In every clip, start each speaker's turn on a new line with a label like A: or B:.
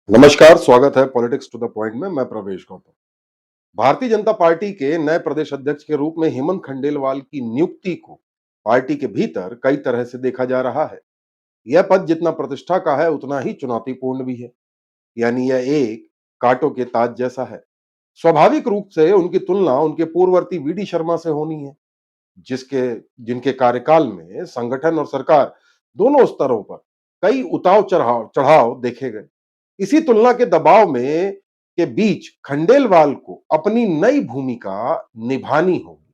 A: नमस्कार, स्वागत है पॉलिटिक्स टू द पॉइंट में। मैं प्रवेश गौतम। भारतीय जनता पार्टी के नए प्रदेश अध्यक्ष के रूप में हेमंत खंडेलवाल की नियुक्ति को पार्टी के भीतर कई तरह से देखा जा रहा है। यह पद जितना प्रतिष्ठा का है उतना ही चुनौतीपूर्ण भी है। यानी यह एक कांटों के ताज जैसा है। स्वाभाविक रूप से उनकी तुलना उनके पूर्ववर्ती वीडी शर्मा से होनी है, जिसके जिनके कार्यकाल में संगठन और सरकार दोनों स्तरों पर कई उतार चढ़ाव चढ़ाव देखे गए। इसी तुलना के दबाव में के बीच खंडेलवाल को अपनी नई भूमिका निभानी होगी।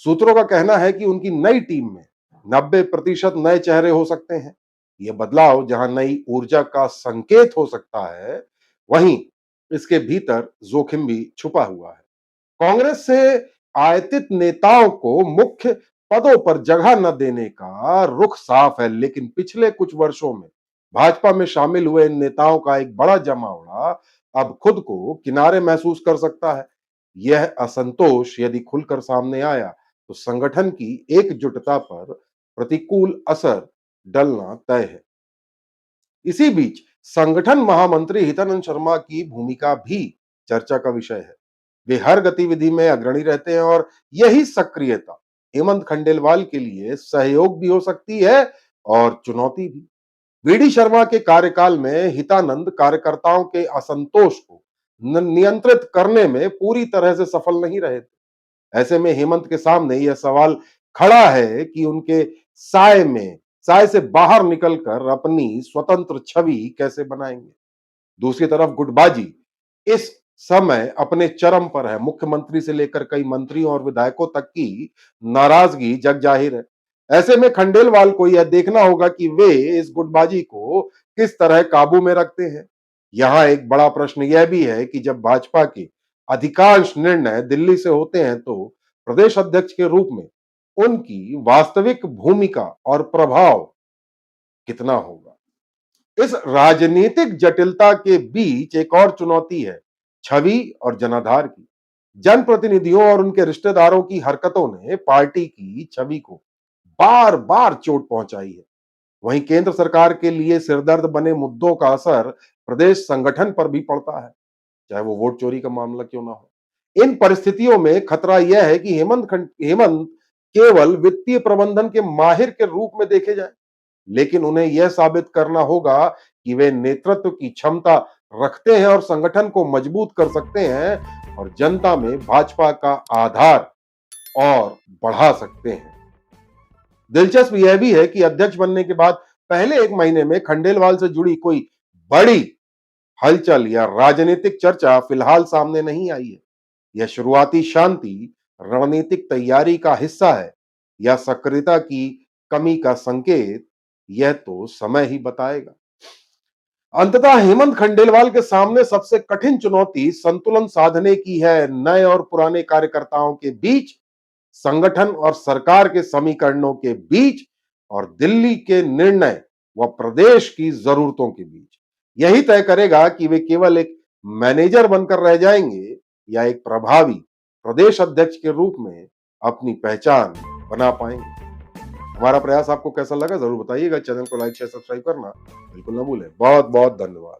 A: सूत्रों का कहना है कि उनकी नई टीम में 90% नए चेहरे हो सकते हैं। यह बदलाव जहां नई ऊर्जा का संकेत हो सकता है, वहीं इसके भीतर जोखिम भी छुपा हुआ है। कांग्रेस से आयातित नेताओं को मुख्य पदों पर जगह न देने का रुख साफ है, लेकिन पिछले कुछ वर्षों में भाजपा में शामिल हुए इन नेताओं का एक बड़ा जमावड़ा अब खुद को किनारे महसूस कर सकता है। यह असंतोष यदि खुलकर सामने आया तो संगठन की एकजुटता पर प्रतिकूल असर डलना तय है। इसी बीच संगठन महामंत्री हितानंद शर्मा की भूमिका भी चर्चा का विषय है। वे हर गतिविधि में अग्रणी रहते हैं और यही सक्रियता हेमंत खंडेलवाल के लिए सहयोग भी हो सकती है और चुनौती भी। वीडी शर्मा के कार्यकाल में हितानंद कार्यकर्ताओं के असंतोष को नियंत्रित करने में पूरी तरह से सफल नहीं रहे थे। ऐसे में हेमंत के सामने यह सवाल खड़ा है कि उनके साय से बाहर निकलकर अपनी स्वतंत्र छवि कैसे बनाएंगे। दूसरी तरफ गुटबाजी इस समय अपने चरम पर है। मुख्यमंत्री से लेकर कई मंत्रियों और विधायकों तक की नाराजगी जग जाहिर है। ऐसे में खंडेलवाल को यह देखना होगा कि वे इस गुटबाजी को किस तरह काबू में रखते हैं। यहां एक बड़ा प्रश्न यह भी है कि जब भाजपा के अधिकांश निर्णय दिल्ली से होते हैं तो प्रदेश अध्यक्ष के रूप में उनकी वास्तविक भूमिका और प्रभाव कितना होगा। इस राजनीतिक जटिलता के बीच एक और चुनौती है छवि और जनाधार की। जनप्रतिनिधियों और उनके रिश्तेदारों की हरकतों ने पार्टी की छवि को बार बार चोट पहुंचाई है। वहीं केंद्र सरकार के लिए सिरदर्द बने मुद्दों का असर प्रदेश संगठन पर भी पड़ता है, चाहे वो वोट चोरी का मामला क्यों ना हो। इन परिस्थितियों में खतरा यह है कि हेमंत केवल वित्तीय प्रबंधन के माहिर के रूप में देखे जाए, लेकिन उन्हें यह साबित करना होगा कि वे नेतृत्व की क्षमता रखते हैं और संगठन को मजबूत कर सकते हैं और जनता में भाजपा का आधार और बढ़ा सकते हैं। दिलचस्प यह भी है कि अध्यक्ष बनने के बाद पहले 1 महीने में खंडेलवाल से जुड़ी कोई बड़ी हलचल या राजनीतिक चर्चा फिलहाल सामने नहीं आई है। यह शुरुआती शांति रणनीतिक तैयारी का हिस्सा है या सक्रियता की कमी का संकेत, यह तो समय ही बताएगा। अंततः हेमंत खंडेलवाल के सामने सबसे कठिन चुनौती संतुलन साधने की है। नए और पुराने कार्यकर्ताओं के बीच, संगठन और सरकार के समीकरणों के बीच और दिल्ली के निर्णय व प्रदेश की जरूरतों के बीच। यही तय करेगा कि वे केवल एक मैनेजर बनकर रह जाएंगे या एक प्रभावी प्रदेश अध्यक्ष के रूप में अपनी पहचान बना पाएंगे। हमारा प्रयास आपको कैसा लगा जरूर बताइएगा। चैनल को लाइक शेयर सब्सक्राइब करना बिल्कुल न भूलें। बहुत बहुत धन्यवाद।